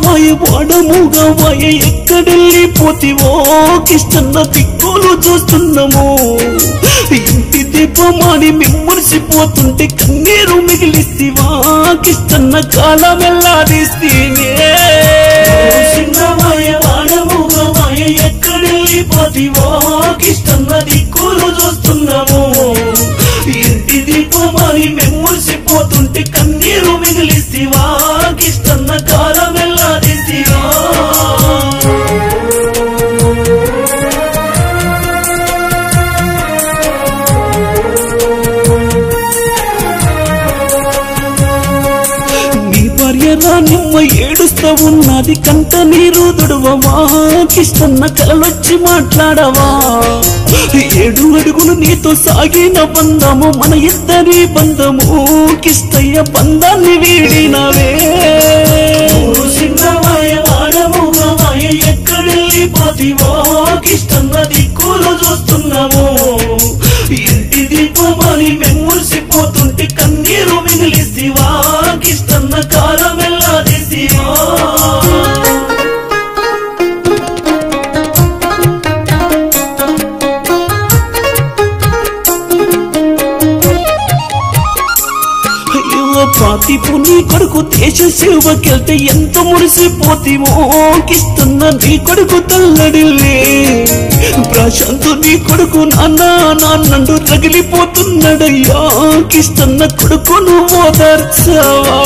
వాయ వాడముగా వాయ ఎక్కడెళ్ళిపోతివో కిష్టన్న దిక్కులు చూస్తున్నాము ఇంటి దీపమాని మిమ్మర్సిపోతుంటే కన్నీరు మిగిలిస్తివా కిష్టన్న కాలం వెళ్ళాదిస్తీనే వాయ వాడముగా వాయ ఎక్కడెళ్ళిపోతివో కిష్టన్న దిక్కులు చూస్తున్నాము ఇంటి దీపమాని మిమ్మర్సిపోతుంటే కన్నీరు మిగిలిస్తివా కిష్టన్న కాలం వెళ్ళాదిస్తీవా నిమ్మ ఏడుస్తా ఉన్నది కంట నీరు దుడవవా కిష్టన్న కలలొచ్చి మాట్లాడవా 7 అడుగులు నీతో సాగిన బంధము మన ఇద్దరి బంధము కిష్టయ్య బంధాన్ని వీడినవే చిన్నవాయ వాడముగా వాయ ఎక్కడెళ్ళిపోతివో కిష్టన్న దిక్కులు చూస్తున్నాము ఇంటి దీపమని మెమ్మర్సిపోతుంటే కన్నీరు మిగిలిస్తివా కిష్టన్న కాలం వెళ్ళాదిస్తీవా పాతిపు నీ కొడుకు దేశ సేవకెళ్తే ఎంత మురిసిపోతివో కిష్టన్న నీ కొడుకు తల్లడిల్లే ప్రశాంతు నీ కొడుకు నాన్నండు రగిలిపోతున్నాడయ్యా కిష్టన్న కొడుకు నువ్వు ఓదార్చావా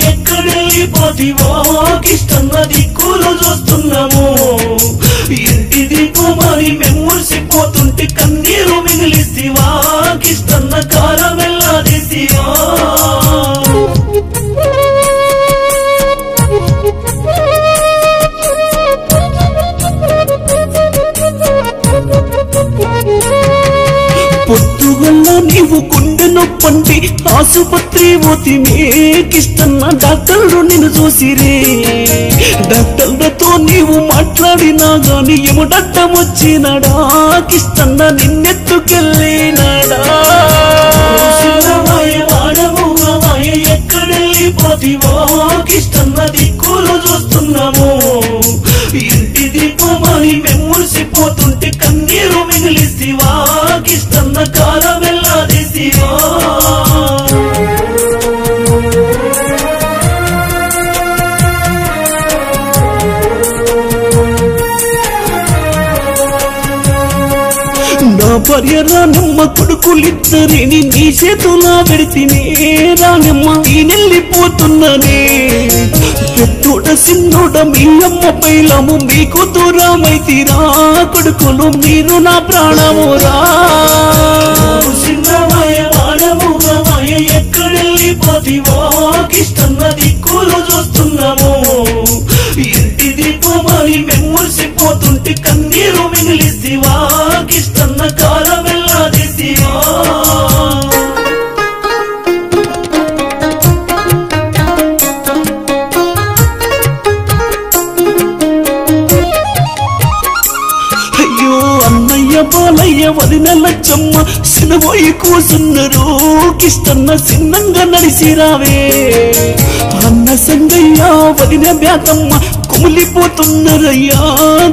ఎక్కడెళ్ళిపోతివో కిష్టన్న దిక్కులు చూస్తున్నాము ఇంటి దీపమని మెమ్మర్సిపోతుంటే కన్నీరు మిగిలిస్తివా కిష్టన్న కాలం వెళ్ళాదిస్తీవా పొద్దుగల్ల నీవు గుండె నొప్పండి ఆసుపత్రి పోతిమే కిష్టన్న డాక్టర్లు నిన్ను చూసిరే డాక్టర్లతో నీవు మాట్లాడినా గాని ఏముడట్టం వచ్చినాడా కిష్టన్న నిన్నెత్తుకెళ్ళినాడా ఎక్కడెళ్ళిపోతివో కిష్టన్న దిక్కులు చూస్తున్నాము ఇంటి దీపమని మెమ్మర్సిపోతుంటే కన్నీరు మిగిలిస్తివా కిష్టన్న కాలం వెళ్ళాదిస్తీవా నా భార్య రానమ్మ కొడుకులిద్దరిని నీ చేతులా పెడితేనే రానమ్మ నేనెళ్ళిపోతున్నానే పెద్దోడ సిన్నోడ మీ అమ్మ పైలము మీకు దూరమైతీరా కొడుకులు మీరు నా ప్రాణమురా చిన్నవాయ వాడముగా వాయ ఎక్కడెళ్ళిపోతివో కిష్టన్న దిక్కులు చూస్తున్నాము ఇంటి దీపమని మెమ్మర్సిపోతుంటే కన్నీరు మిగిలిస్తివా కిష్టన్న కాలం వెళ్ళాదిస్తీవా అయ్యో అన్నయ్య బాలయ్య వదిన లచ్చమ్మ సినబోయి కూసున్నారు కిష్టన్న సిన్నంగా నడిసిరావే అన్న సంగయ్య వదిన బ్యాతమ్మ కుమిలిపోతున్నారయ్యా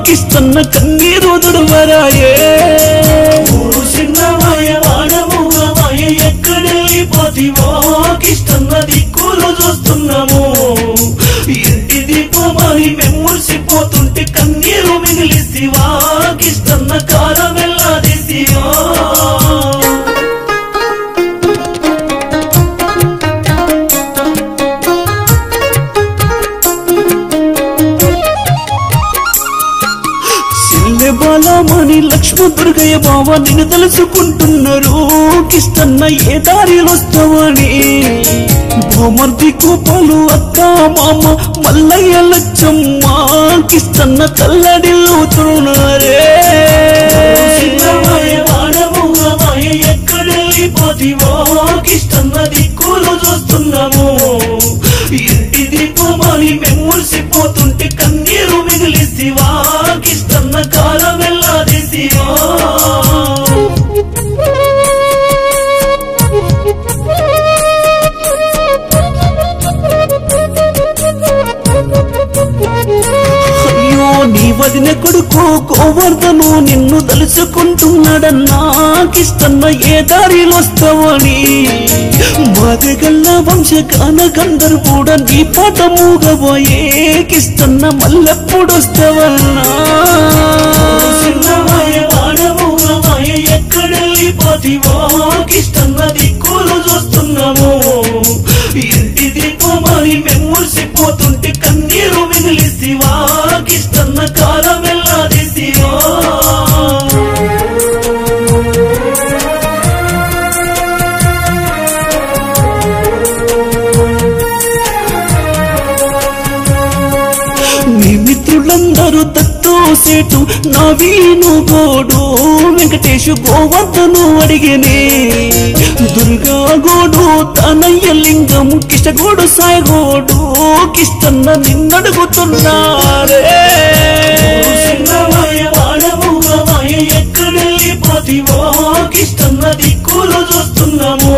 కిష్టన్న కన్నీరు దుడవరాయే చిన్నవాయ వాడముగా వాయ ఎక్కడెళ్ళిపోతివో కిష్టన్న దిక్కులు చూస్తున్నాము ఇంటి దీపమని మెమ్మర్సిపోతుంటే కన్నీరు మిగిలిస్తివా కిష్టన్న కాలం వెళ్ళాదిస్తీవా బాలమణి లక్ష్మ దుర్గయ్య బావ నిన్ను తెలుసుకుంటున్నారు కిష్టన్న ఏ దారిలో వస్తావని భూమర్ది కోపాలు అక్క మామ మల్లయ్య లచ్చమ్మ కిష్టన్న తల్లడిల్లుతున్నారే ఎక్కడెళ్ళిపోతివో కిష్టన్న దిక్కులు చూస్తున్నాము ఇంటి దీపమని మెమ్మర్సిపోతుంటే కన్నీరు మిగిలిస్తివా కిష్టన్న కాలం వెళ్ళాదిస్తీవా వదిన కొడుకు గోవర్ధను నిన్ను తలుచుకుంటున్నాడన్నా కిష్టన్న ఏ దారిలో వస్తావని మాదిగల్ల వంశగాన గంధర్వుడ నీ పాట మూగబోయే కిష్టన్న మళ్ళెప్పుడు వస్తావన్నా ఎక్కడెళ్ళిపోతివో కిష్టన్న దిక్కులు చూస్తున్నాము ఇంటి దీపమని మెమ్మురిసిపోతుంటే కన్నీరు మిగిలిసివా కిష్టన్న కాలం వెళ్ళాదిసివా నీ మిత్రులందరూ దత్తు సేటు నవీను గోడు వెంకటేశు గోవర్ధను అడిగేనే దుర్గా గోడు తనయ్య లింగం కిష్టగోడు సాయగోడు కిష్టన్న నిన్నడుగుతున్నారే ఎక్కడెళ్ళిపోతివో కిష్టన్న దిక్కులు చూస్తున్నాము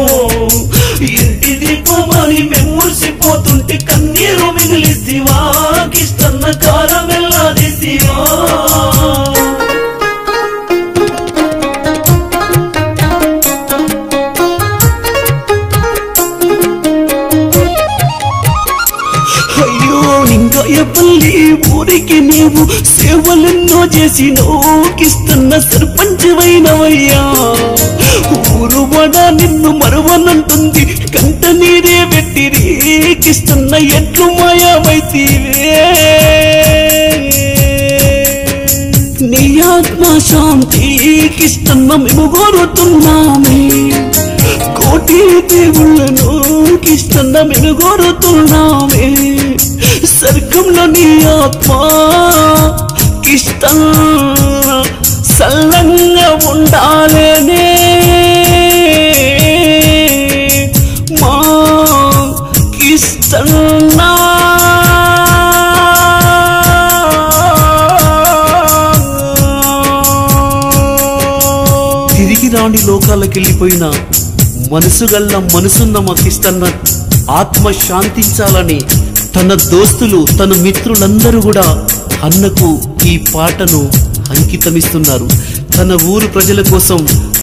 ఇంటి దీపమని మెమ్మురిసిపోతుంటే కన్నీరు మిగిలిసివా కిష్టన్న కాలం వెళ్ళాదిసివా లింగాయపల్లి ఊరికి నీవు సేవలెన్నో చేసినో కిష్టన్న సర్పంచమైనవయ్యా ఊరు వడ నిన్ను మరువనంటుంది కంట నీరే పెట్టిరి కిష్టన్న ఎట్లు మాయమైతీవే నీ ఆత్మ శాంతి కిష్టన్న మేము కోరుతున్నామే కోటి దేవుళ్ళను కిష్టన్న మేము కోరుతున్నామే స్వర్గంలో నీ ఆత్మ కిష్టన్న సల్లంగా ఉండాలనే మా కిష్టన్న తిరిగి రాని లోకాలకు వెళ్ళిపోయిన మనసుగల్ల మనసున్న మా కిష్టన్న ఆత్మ శాంతించాలని తన దోస్తులు తన మిత్రులందరూ కూడా అన్నకు ఈ పాటను అంకితమిస్తున్నారు. తన ఊరు ప్రజల కోసం